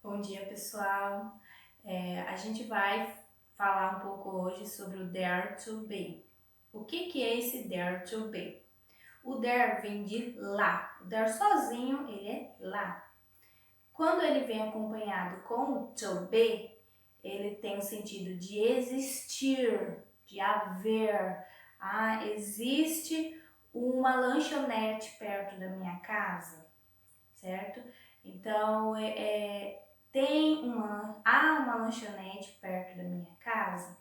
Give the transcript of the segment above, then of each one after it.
Bom dia, pessoal. A gente vai falar um pouco hoje sobre o dare to be. O que é esse dare to be? O dare vem de lá. O dare sozinho, ele é lá. Quando ele vem acompanhado com o to be, ele tem o sentido de existir, de haver. Existe uma lanchonete perto da minha casa, certo? Então, há uma lanchonete perto da minha casa.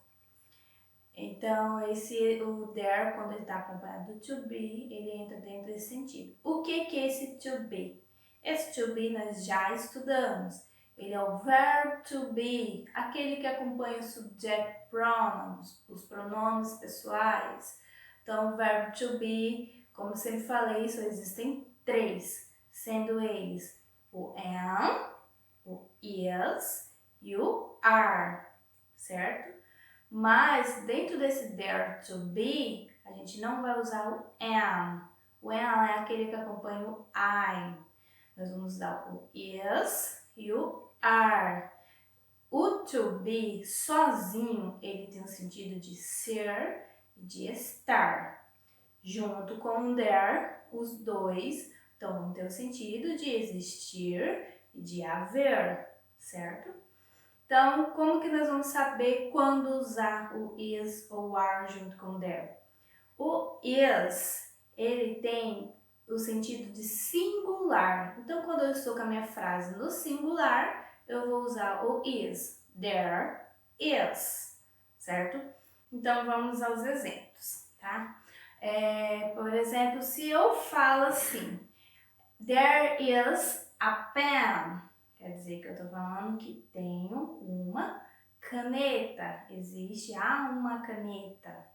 Então, o there, quando ele está acompanhado do to be, ele entra dentro desse sentido. O que é esse to be? Esse to be nós já estudamos. Ele é o verb to be, aquele que acompanha o subject pronouns, os pronomes pessoais. Então, o verb to be, como sempre falei, só existem três, sendo eles o am, o is e o are, certo? Mas dentro desse dare to be, a gente não vai usar o am. O am é aquele que acompanha o I. Nós vamos usar o is e o are. O to be sozinho, ele tem o sentido de ser e de estar. Junto com o there, os dois então vão ter o sentido de existir e de haver, certo? Então, como que nós vamos saber quando usar o is ou are junto com o there? O is, ele tem o sentido de singular. Então, quando eu estou com a minha frase no singular, eu vou usar o is. There is, certo? Então, vamos aos exemplos, tá? Por exemplo, se eu falo assim, there is a pen. Quer dizer que eu estou falando que tenho uma caneta. Há uma caneta.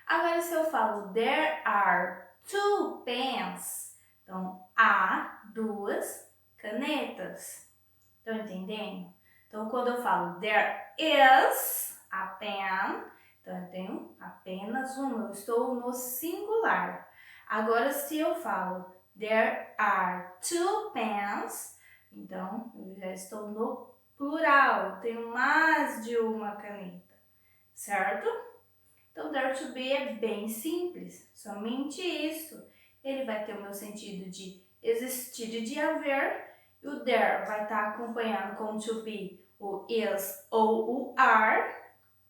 Agora, se eu falo there are two pens, então há duas canetas. Estão entendendo? Então, quando eu falo there is a pen, então eu tenho apenas uma, eu estou no singular. Agora, se eu falo there are two pens, então eu já estou no plural, eu tenho mais de uma caneta, certo? Então, there to be é bem simples, somente isso. Ele vai ter o meu sentido de existir e de haver, e o there vai estar acompanhando com o to be o is ou o are,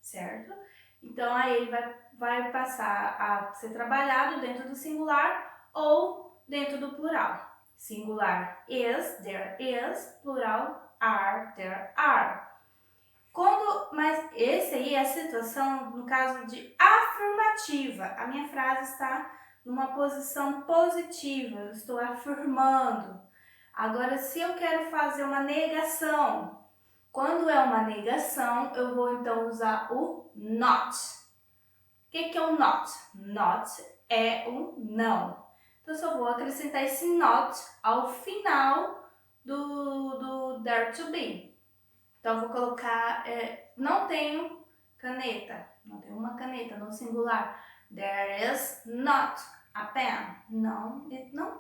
certo? Então, aí ele vai passar a ser trabalhado dentro do singular ou dentro do plural. Singular is, there is, plural are, there are. Mas esse aí é a situação no caso de afirmativa. A minha frase está numa posição positiva, eu estou afirmando. Agora, se eu quero fazer uma negação, quando é uma negação, eu vou então usar o not. O que é o not? Not é um não. Então, eu só vou acrescentar esse not ao final do there to be. Então, vou colocar, não tenho caneta, não tenho uma caneta no singular. There is not a pen. Não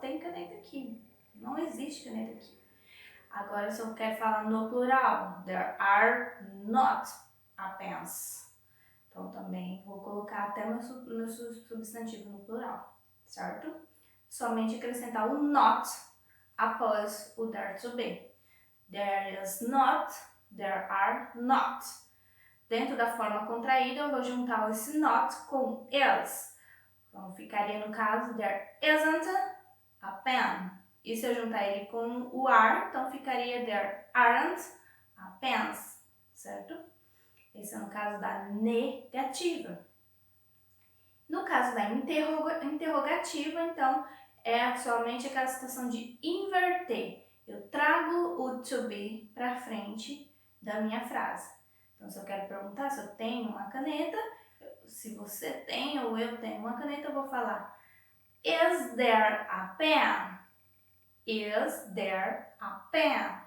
tem caneta aqui, não existe caneta aqui. Agora, se eu quero falar no plural, there are not a pens. Então, também vou colocar até meu substantivo no plural, certo? Somente acrescentar o not após o there to be. There is not, there are not. Dentro da forma contraída, eu vou juntar esse not com is. Então, ficaria no caso, there isn't a pen. E se eu juntar ele com o are, então ficaria there aren't a pens, certo? Esse é no caso da negativa. No caso da interrogativa, então, é somente aquela situação de inverter. Eu trago o to be para frente da minha frase. Então, se eu quero perguntar se eu tenho uma caneta, se você tem ou eu tenho uma caneta, eu vou falar is there a pen? Is there a pen?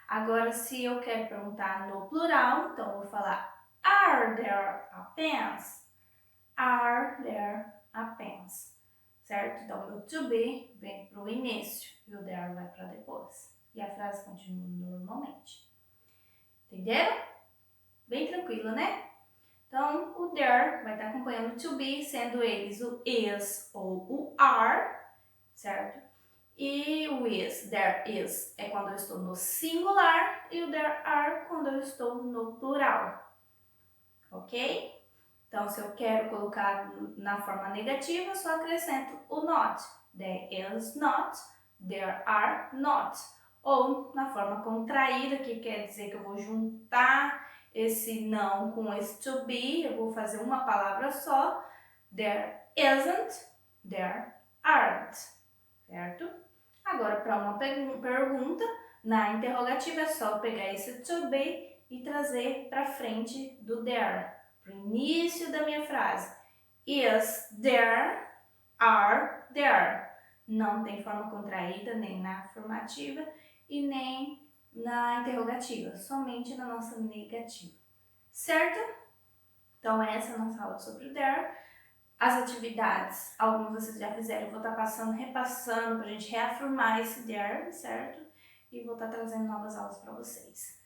Agora, se eu quero perguntar no plural, então eu vou falar are there a pens? Are there a pens? Certo? Então, o to be vem para o início e o there vai para depois. E a frase continua normalmente. Entenderam? Bem tranquilo, né? Então, o there vai estar acompanhando o to be, sendo eles o is ou o are, certo? E o is, there is, é quando eu estou no singular e o there are quando eu estou no plural, ok? Então, se eu quero colocar na forma negativa, só acrescento o not. There is not, there are not. Ou na forma contraída, que quer dizer que eu vou juntar esse não com esse to be, eu vou fazer uma palavra só. There isn't, there aren't, certo? Agora, para uma pergunta, na interrogativa é só pegar esse to be e trazer para frente do there, para o início da minha frase. Is there, are there. Não tem forma contraída nem na afirmativa e nem na interrogativa, somente na nossa negativa. Certo? Então, essa é a nossa aula sobre o there. As atividades, algumas vocês já fizeram, eu vou estar passando, repassando para a gente reafirmar esse there, certo? E vou estar trazendo novas aulas para vocês.